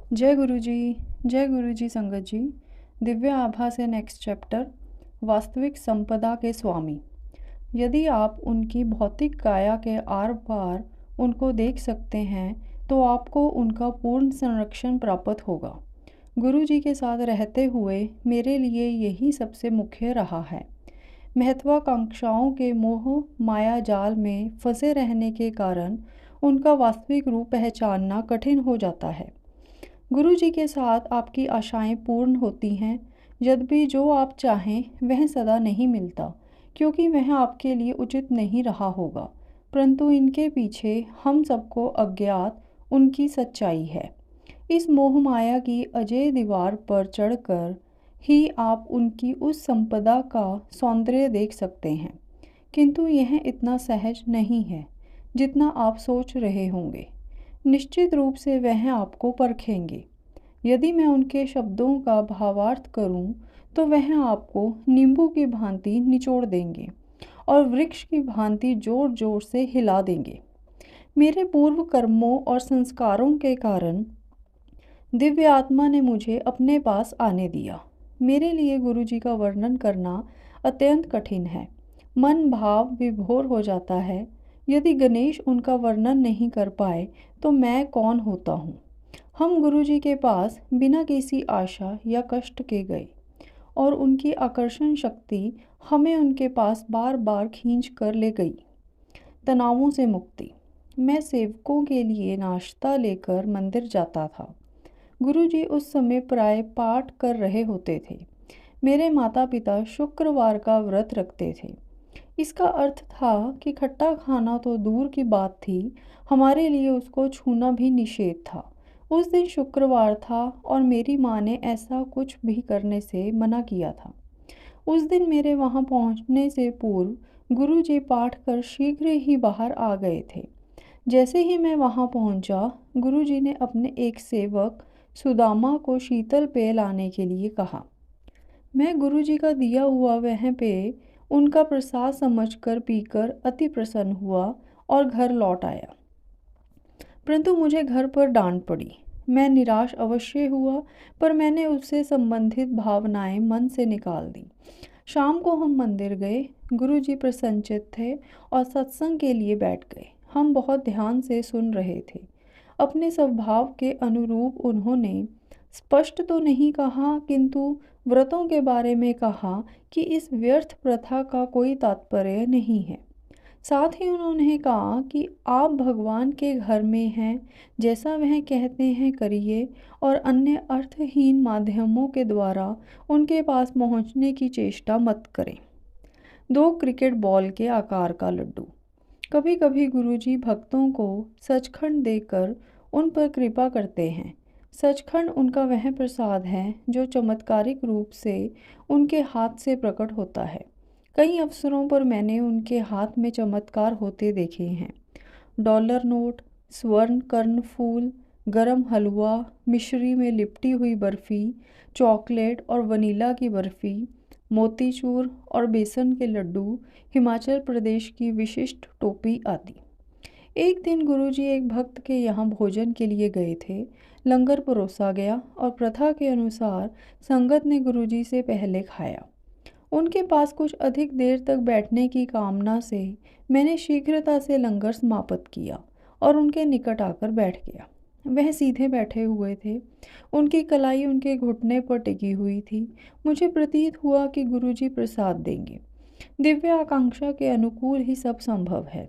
जय गुरु जी संगत जी। दिव्य आभा से नेक्स्ट चैप्टर, वास्तविक संपदा के स्वामी। यदि आप उनकी भौतिक काया के आर पार उनको देख सकते हैं तो आपको उनका पूर्ण संरक्षण प्राप्त होगा। गुरु जी के साथ रहते हुए मेरे लिए यही सबसे मुख्य रहा है। महत्वाकांक्षाओं के मोह माया जाल में फंसे रहने के कारण उनका वास्तविक रूप पहचानना कठिन हो जाता है। गुरु जी के साथ आपकी आशाएं पूर्ण होती हैं, यद्यपि जो आप चाहें वह सदा नहीं मिलता, क्योंकि वह आपके लिए उचित नहीं रहा होगा। परंतु इनके पीछे हम सबको अज्ञात उनकी सच्चाई है। इस मोह माया की अजय दीवार पर चढ़कर ही आप उनकी उस संपदा का सौंदर्य देख सकते हैं, किंतु यह इतना सहज नहीं है जितना आप सोच रहे होंगे। निश्चित रूप से वह आपको परखेंगे। यदि मैं उनके शब्दों का भावार्थ करूं, तो वह आपको नींबू की भांति निचोड़ देंगे और वृक्ष की भांति जोर जोर से हिला देंगे। मेरे पूर्व कर्मों और संस्कारों के कारण दिव्य आत्मा ने मुझे अपने पास आने दिया। मेरे लिए गुरु जी का वर्णन करना अत्यंत कठिन है। मन भाव विभोर हो जाता है। यदि गणेश उनका वर्णन नहीं कर पाए तो मैं कौन होता हूँ। हम गुरु जी के पास बिना किसी आशा या कष्ट के गए और उनकी आकर्षण शक्ति हमें उनके पास बार बार खींच कर ले गई। तनावों से मुक्ति। मैं सेवकों के लिए नाश्ता लेकर मंदिर जाता था। गुरु जी उस समय प्राय पाठ कर रहे होते थे। मेरे माता पिता शुक्रवार का व्रत रखते थे। इसका अर्थ था कि खट्टा खाना तो दूर की बात थी, हमारे लिए उसको छूना भी निषेध था। उस दिन शुक्रवार था और मेरी माँ ने ऐसा कुछ भी करने से मना किया था। उस दिन मेरे वहाँ पहुँचने से पूर्व गुरु जी पाठ कर शीघ्र ही बाहर आ गए थे। जैसे ही मैं वहाँ पहुँचा, गुरु जी ने अपने एक सेवक सुदामा को शीतल पेय लाने के लिए कहा। मैं गुरु जी का दिया हुआ वह पेय उनका प्रसाद समझकर पीकर अति प्रसन्न हुआ और घर लौट आया। परंतु मुझे घर पर डांट पड़ी। मैं निराश अवश्य हुआ, पर मैंने उससे संबंधित भावनाएं मन से निकाल दी। शाम को हम मंदिर गए। गुरु जी प्रसन्नचित्त थे और सत्संग के लिए बैठ गए। हम बहुत ध्यान से सुन रहे थे। अपने स्वभाव के अनुरूप उन्होंने स्पष्ट तो नहीं कहा, किंतु व्रतों के बारे में कहा कि इस व्यर्थ प्रथा का कोई तात्पर्य नहीं है। साथ ही उन्होंने कहा कि आप भगवान के घर में हैं, जैसा वह कहते हैं करिए और अन्य अर्थहीन माध्यमों के द्वारा उनके पास पहुंचने की चेष्टा मत करें। 2 क्रिकेट बॉल के आकार का लड्डू। कभी कभी गुरुजी भक्तों को सचखंड देकर उन पर कृपा करते हैं। सचखंड उनका वह प्रसाद है जो चमत्कारिक रूप से उनके हाथ से प्रकट होता है। कई अवसरों पर मैंने उनके हाथ में चमत्कार होते देखे हैं। डॉलर नोट, स्वर्ण कर्ण फूल, गरम हलवा, मिश्री में लिपटी हुई बर्फ़ी, चॉकलेट और वनीला की बर्फ़ी, मोतीचूर और बेसन के लड्डू, हिमाचल प्रदेश की विशिष्ट टोपी आदि। एक दिन गुरुजी एक भक्त के यहाँ भोजन के लिए गए थे। लंगर परोसा गया और प्रथा के अनुसार संगत ने गुरुजी से पहले खाया। उनके पास कुछ अधिक देर तक बैठने की कामना से मैंने शीघ्रता से लंगर समाप्त किया और उनके निकट आकर बैठ गया। वह सीधे बैठे हुए थे। उनकी कलाई उनके घुटने पर टिकी हुई थी। मुझे प्रतीत हुआ कि गुरुजी प्रसाद देंगे। दिव्य आकांक्षा के अनुकूल ही सब संभव है।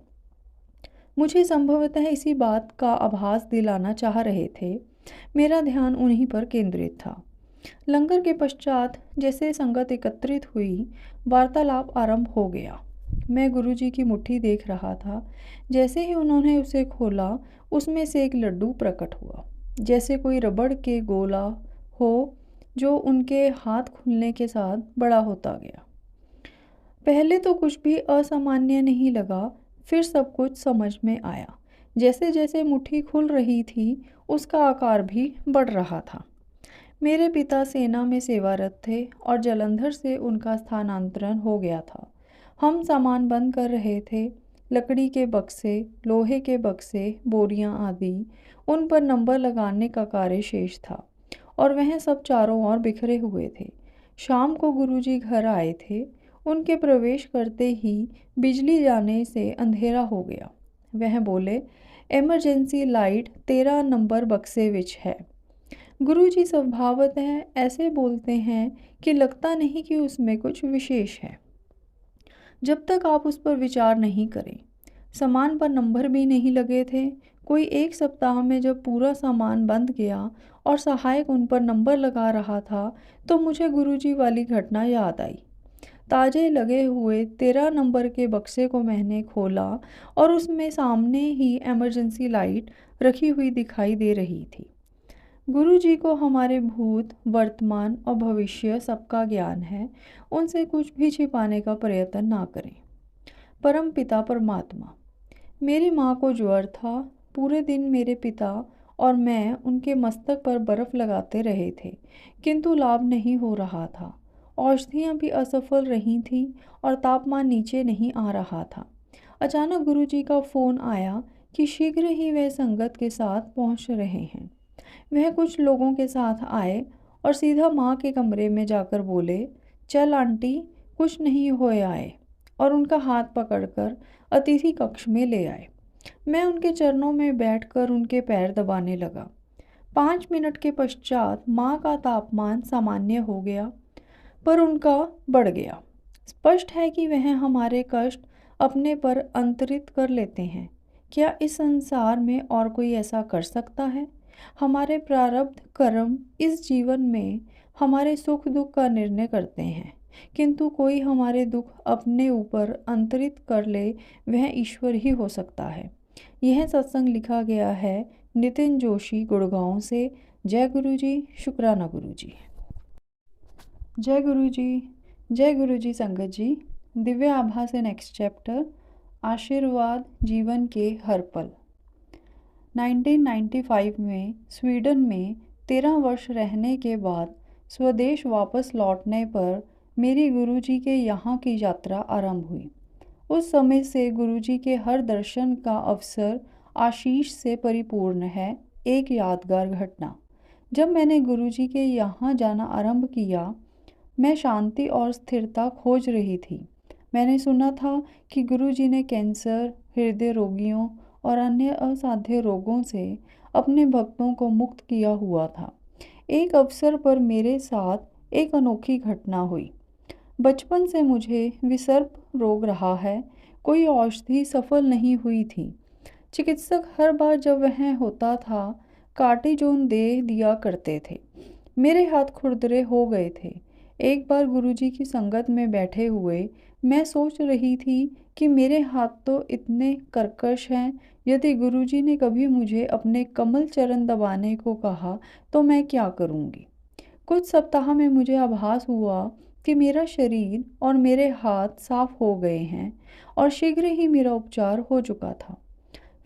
मुझे संभवतः इसी बात का आभास दिलाना चाह रहे थे। मेरा ध्यान उन्हीं पर केंद्रित था। लंगर के पश्चात जैसे संगत एकत्रित हुई, वार्तालाप आरंभ हो गया। मैं गुरुजी की मुट्ठी देख रहा था। जैसे ही उन्होंने उसे खोला, उसमें से एक लड्डू प्रकट हुआ, जैसे कोई रबड़ के गोला हो जो उनके हाथ खुलने के साथ बड़ा होता गया। पहले तो कुछ भी असामान्य नहीं लगा, फिर सब कुछ समझ में आया। जैसे जैसे मुट्ठी खुल रही थी, उसका आकार भी बढ़ रहा था। मेरे पिता सेना में सेवारत थे और जालंधर से उनका स्थानांतरण हो गया था। हम सामान बंद कर रहे थे। लकड़ी के बक्से, लोहे के बक्से, बोरियां आदि उन पर नंबर लगाने का कार्य शेष था और वह सब चारों ओर बिखरे हुए थे। शाम को गुरुजी घर आए थे। उनके प्रवेश करते ही बिजली जाने से अंधेरा हो गया। वह बोले, एमरजेंसी लाइट 13 नंबर बक्से विच है। गुरुजी स्वभावतः ऐसे बोलते हैं कि लगता नहीं कि उसमें कुछ विशेष है जब तक आप उस पर विचार नहीं करें। सामान पर नंबर भी नहीं लगे थे। कोई एक सप्ताह में जब पूरा सामान बंद गया और सहायक उन पर नंबर लगा रहा था तो मुझे गुरुजी वाली घटना याद आई। ताजे लगे हुए 13 नंबर के बक्से को मैंने खोला और उसमें सामने ही इमरजेंसी लाइट रखी हुई दिखाई दे रही थी। गुरुजी को हमारे भूत, वर्तमान और भविष्य सबका ज्ञान है। उनसे कुछ भी छिपाने का प्रयत्न ना करें। परम पिता परमात्मा। मेरी माँ को ज्वर था। पूरे दिन मेरे पिता और मैं उनके मस्तक पर बर्फ लगाते रहे थे, किंतु लाभ नहीं हो रहा था। औषधियाँ भी असफल रही थीं और तापमान नीचे नहीं आ रहा था। अचानक गुरुजी का फ़ोन आया कि शीघ्र ही वे संगत के साथ पहुँच रहे हैं। वह कुछ लोगों के साथ आए और सीधा माँ के कमरे में जाकर बोले, चल आंटी, कुछ नहीं होए आए, और उनका हाथ पकड़कर अतिथि कक्ष में ले आए। मैं उनके चरणों में बैठकर उनके पैर दबाने लगा। 5 मिनट के पश्चात माँ का तापमान सामान्य हो गया, पर उनका बढ़ गया। स्पष्ट है कि वह हमारे कष्ट अपने पर अंतरित कर लेते हैं। क्या इस संसार में और कोई ऐसा कर सकता है? हमारे प्रारब्ध कर्म इस जीवन में हमारे सुख दुख का निर्णय करते हैं, किंतु कोई हमारे दुख अपने ऊपर अंतरित कर ले वह ईश्वर ही हो सकता है। यह सत्संग लिखा गया है नितिन जोशी, गुड़गांव से। जय गुरु जी। शुक्राना गुरु जी। जय गुरु जी। जय गुरु जी। संगत जी, दिव्य आभा से नेक्स्ट चैप्टर, आशीर्वाद जीवन के हर पल। 1995 में स्वीडन में 13 वर्ष रहने के बाद स्वदेश वापस लौटने पर मेरी गुरुजी के यहाँ की यात्रा आरंभ हुई। उस समय से गुरुजी के हर दर्शन का अवसर आशीष से परिपूर्ण है। एक यादगार घटना। जब मैंने गुरुजी के यहाँ जाना आरंभ किया, मैं शांति और स्थिरता खोज रही थी। मैंने सुना था कि गुरुजी ने कैंसर, हृदय रोगियों और अन्य असाध्य रोगों से अपने भक्तों को मुक्त किया हुआ था। एक अवसर पर मेरे साथ एक अनोखी घटना हुई। बचपन से मुझे विसर्प रोग रहा है। कोई औषधि सफल नहीं हुई थी। चिकित्सक हर बार जब वह होता था कार्टिजोन दे दिया करते थे। मेरे हाथ खुरदरे हो गए थे। एक बार गुरुजी की संगत में बैठे हुए मैं सोच रही थी कि मेरे हाथ तो इतने कर्कश हैं, यदि गुरुजी ने कभी मुझे अपने कमल चरण दबाने को कहा तो मैं क्या करूँगी। कुछ सप्ताह में मुझे आभास हुआ कि मेरा शरीर और मेरे हाथ साफ हो गए हैं और शीघ्र ही मेरा उपचार हो चुका था।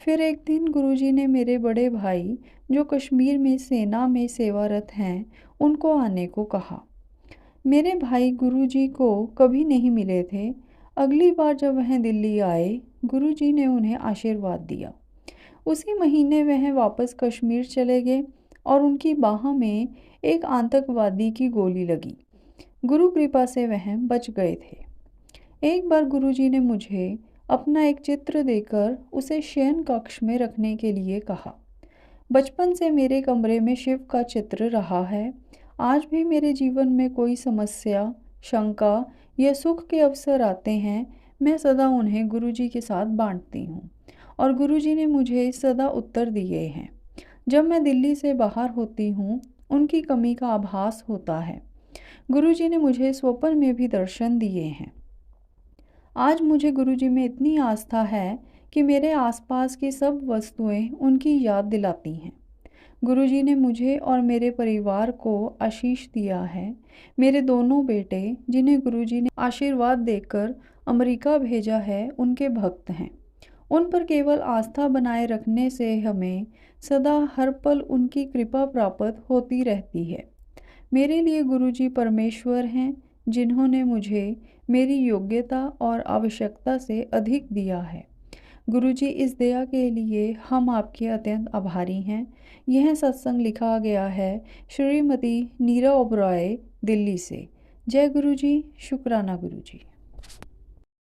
फिर एक दिन गुरुजी ने मेरे बड़े भाई, जो कश्मीर में सेना में सेवारत हैं, उनको आने को कहा। मेरे भाई गुरुजी को कभी नहीं मिले थे। अगली बार जब वह दिल्ली आए, गुरुजी ने उन्हें आशीर्वाद दिया। उसी महीने वह वापस कश्मीर चले गए और उनकी बाह में एक आतंकवादी की गोली लगी। गुरु कृपा से वह बच गए थे। एक बार गुरुजी ने मुझे अपना एक चित्र देकर उसे शयन कक्ष में रखने के लिए कहा। बचपन से मेरे कमरे में शिव का चित्र रहा है। आज भी मेरे जीवन में कोई समस्या, शंका या सुख के अवसर आते हैं, मैं सदा उन्हें गुरुजी के साथ बांटती हूँ और गुरुजी ने मुझे सदा उत्तर दिए हैं। जब मैं दिल्ली से बाहर होती हूँ, उनकी कमी का आभास होता है। गुरुजी ने मुझे स्वप्न में भी दर्शन दिए हैं। आज मुझे गुरुजी में इतनी आस्था है कि मेरे आसपास की सब वस्तुएं उनकी याद दिलाती हैं। गुरुजी ने मुझे और मेरे परिवार को आशीष दिया है। मेरे दोनों बेटे, जिन्हें गुरुजी ने आशीर्वाद देकर अमेरिका भेजा है, उनके भक्त हैं। उन पर केवल आस्था बनाए रखने से हमें सदा हर पल उनकी कृपा प्राप्त होती रहती है। मेरे लिए गुरुजी परमेश्वर हैं, जिन्होंने मुझे मेरी योग्यता और आवश्यकता से अधिक दिया है। गुरुजी, इस दया के लिए हम आपके अत्यंत आभारी हैं। यह सत्संग लिखा गया है श्रीमती नीरा ओबरॉय, दिल्ली से। जय गुरुजी, शुक्राना गुरुजी।